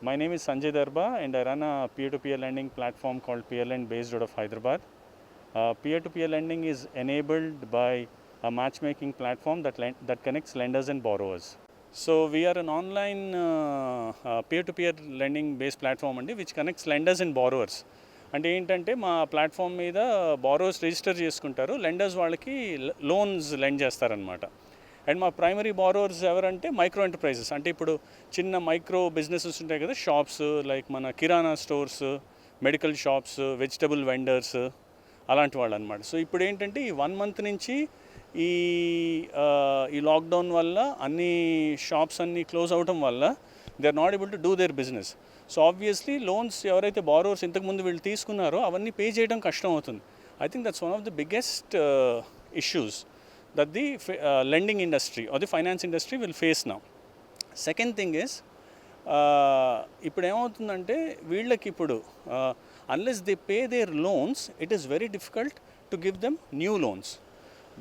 My name is Sanjay Darba and I run a peer-to-peer lending platform called PeerLend based out of Hyderabad. Peer-to-peer lending is enabled by a matchmaking platform that connects lenders and borrowers. So we are an online peer-to-peer lending based platform which connects lenders and borrowers. అంటే ఏంటంటే మా platform మీద borrowers register చేసుకుంటారు, lenders వాళ్ళకి loans lend చేస్తారనమాట. And మా primary borrowers ఎవరంటే micro enterprises, అంటే ఇప్పుడు చిన్న మైక్రో బిజినెసెస్ ఉంటాయి కదా, షాప్స్ లైక్ మన kirana stores, medical shops, vegetable vendors, అలాంటి వాళ్ళు అనమాట. సో ఇప్పుడు ఏంటంటే ఈ 1 month నుంచి ఈ ఈ లాక్డౌన్ వల్ల అన్ని షాప్స్ అన్నీ క్లోజ్ అవడం వల్ల they are not able to do their business. So obviously loans ఎవరైతే బారోవర్స్ ఇంతకుముందు వీళ్ళు తీసుకున్నారో అవన్నీ పే చేయడం కష్టం అవుతుంది. I think that's one of the biggest issues that the lending industry or the finance industry will face now. Second thing is, ఇప్పుడు ఏమవుతుందంటే వీళ్ళకి ఇప్పుడు unless they pay their loans, it is very difficult to give them new loans.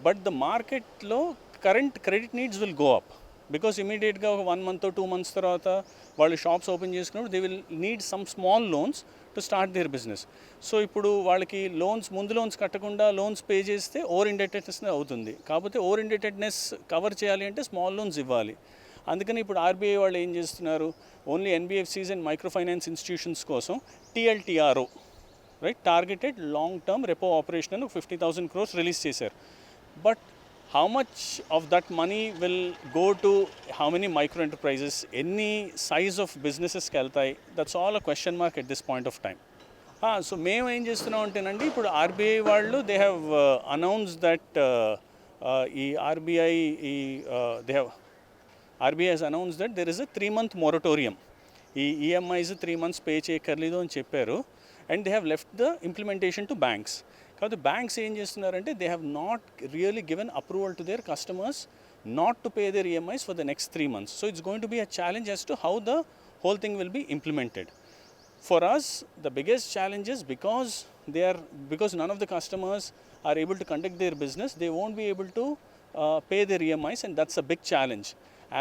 But the marketలో current credit needs will go up because immediately ఒక 1 month or 2 months తర్వాత వాళ్ళు shops open చేసుకున్నప్పుడు they will need some small loans to start there business. So ఇప్పుడు వాళ్ళకి ముందు loans కట్టకుండా loans pay చేస్తే over indebtedness అవుతుంది. కాకపోతే ఓవర్ ఇండెటెడ్నెస్ కవర్ చేయాలి అంటే స్మాల్ లోన్స్ ఇవ్వాలి. అందుకని ఇప్పుడు ఆర్బీఐ వాళ్ళు ఏం చేస్తున్నారు, only NBFCs and micro finance institutions కోసం TLTRO, right, targeted long term repo operation అని 50,000 crores రిలీజ్ చేశారు. But how much of that money will go to how many micro enterprises, any size of businesses కి వెళ్తాయి, that's all a question mark at this point of time. So మేము ఏం చేస్తున్నాం అంటేనండి, ఇప్పుడు RBI వాళ్ళు they have announce that ఈ RBI has announce that there is a 3-month moratorium. ఈ ఈఎంఐస్ 3 months పే చేయక్కర్లేదు అని చెప్పారు. And they have left the implementation to banks. కాబట్టి బ్యాంక్స్ ఏం చేస్తున్నారంటే they have not really given approval to their customers not to pay their EMIs for the next 3 months. So it's going to be a challenge as to how the whole thing will be implemented. For us, the biggest challenge is because none of the customers are able to conduct their business, they won't be able to pay their EMIs, and that's a big challenge.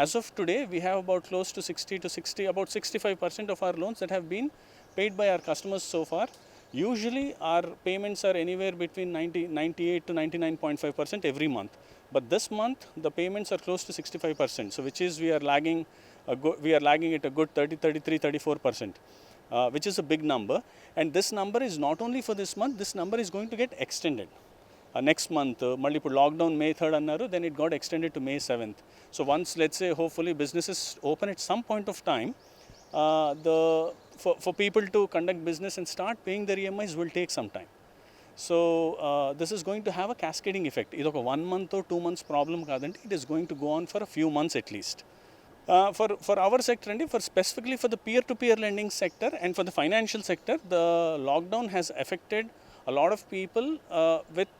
As of today, we have about close to about 65% of our loans that have been paid by our customers so far. Usually, our payments are anywhere between 98 to 99.5% every month. But this month, the payments are close to 65%. So, which is we are lagging at a good 33, 34%. Which is a big number, and this number is not only for this month, this number is going to get extended next month. Malli ippudu lockdown May 3rd annaru, then it got extended to May 7th. So once, let's say, hopefully businesses open at some point of time, for people to conduct business and start paying their EMIs will take some time. So this is going to have a cascading effect. Idoka 1 month or 2 months problem kadandi, it is going to go on for a few months at least. For our sector and specifically for the peer-to-peer lending sector and for the financial sector, the lockdown has affected a lot of people with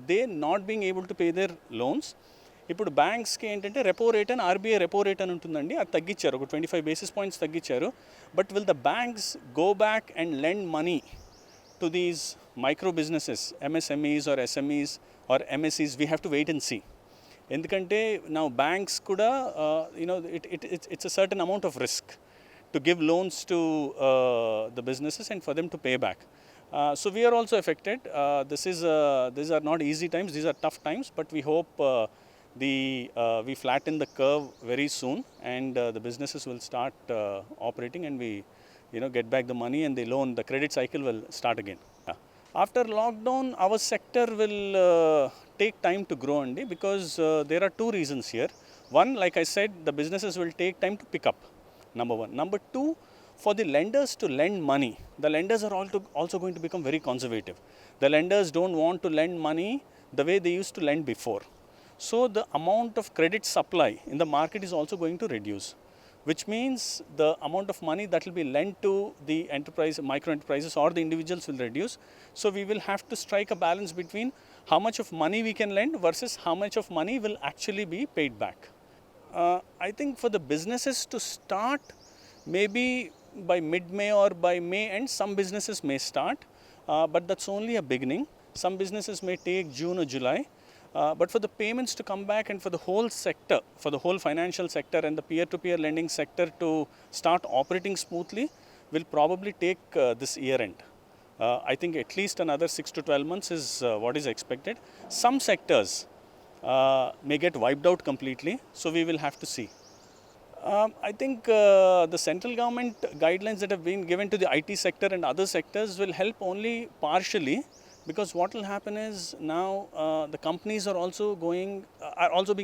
they not being able to pay their loans. ఇప్పుడు బ్యాంక్స్కి ఏంటంటే repo rate అని RBI repo rate అని ఉంటుందండి, అది తగ్గించారు, ఒక 25 basis points తగ్గించారు. But will the banks go back and lend money to these micro businesses, MSMEs or SMEs or MSEs? We have to wait and see. ఎందుకంటే నా banks కూడా it's a certain amount of risk to give loans to the businesses and for them to pay back. So we're also affected. These are not easy times, these are tough times, but we hope we flatten the curve very soon and the businesses will start operating and we get back the money and the credit cycle will start again. After lockdown, our sector will take time to grow because there are 2 reasons here. One, like I said, the businesses will take time to pick up, number 1. Number 2, for the lenders to lend money, the lenders are also going to become very conservative. The lenders don't want to lend money the way they used to lend before. So the amount of credit supply in the market is also going to reduce, which means the amount of money that will be lent to the micro enterprises or the individuals will reduce. So we will have to strike a balance between how much of money we can lend versus how much of money will actually be paid back. I think for the businesses to start, maybe by mid-May or by May end, some businesses may start, but that's only a beginning. Some businesses may take June or July. But for the payments to come back and for the whole sector, for the whole financial sector and the peer-to-peer lending sector to start operating smoothly, will probably take this year end. I think at least another 6 to 12 months is what is expected. Some sectors may get wiped out completely, so we will have to see. I think the central government guidelines that have been given to the IT sector and other sectors will help only partially, because what will happen is now the companies are also being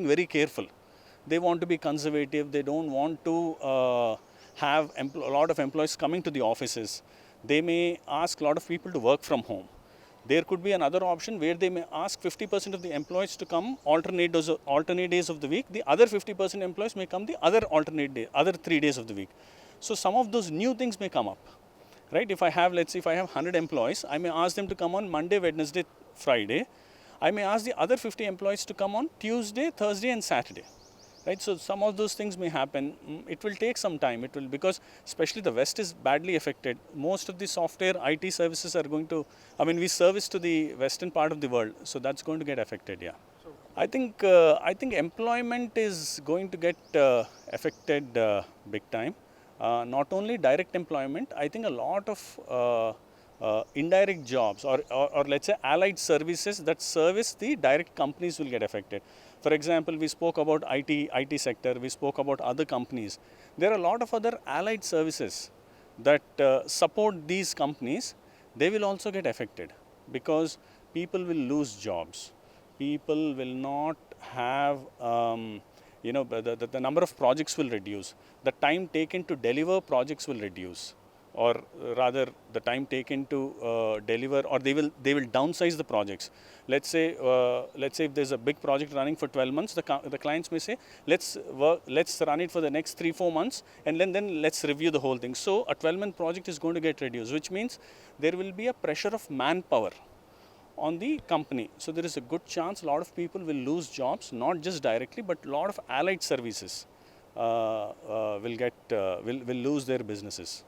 very careful. They want to be conservative. They don't want to have a lot of employees coming to the offices. They may ask a lot of people to work from home. There could be another option where they may ask 50% of the employees to come alternate days of the week. The other 50% employees may come the other 3 days of the week. So some of those new things may come up, right? If I have, let's say, if I have 100 employees, I may ask them to come on Monday, Wednesday, Friday. I may ask the other 50 employees to come on Tuesday, Thursday, and Saturday. Right, so some of those things may happen. It will take some time. It will, because especially the West is badly affected. Most of the software IT services are going to, we service to the western part of the world, so that's going to get affected. Yeah, I think employment is going to get affected big time. Not only direct employment. I think a lot of indirect jobs or let's say allied services that service the direct companies will get affected. For example, we spoke about IT sector, we spoke about other companies. There are a lot of other allied services that support these companies. They will also get affected because people will lose jobs. People will not have, the number of projects will reduce. The time taken to deliver projects will reduce, or rather the time taken to deliver, or they will downsize the projects. Let's say if there's a big project running for 12 months, the clients may say, let's run it for the next 3-4 months, and then let's review the whole thing. So a 12-month project is going to get reduced, which means there will be a pressure of manpower on the company. So there is a good chance a lot of people will lose jobs, not just directly, but a lot of allied services will lose their businesses.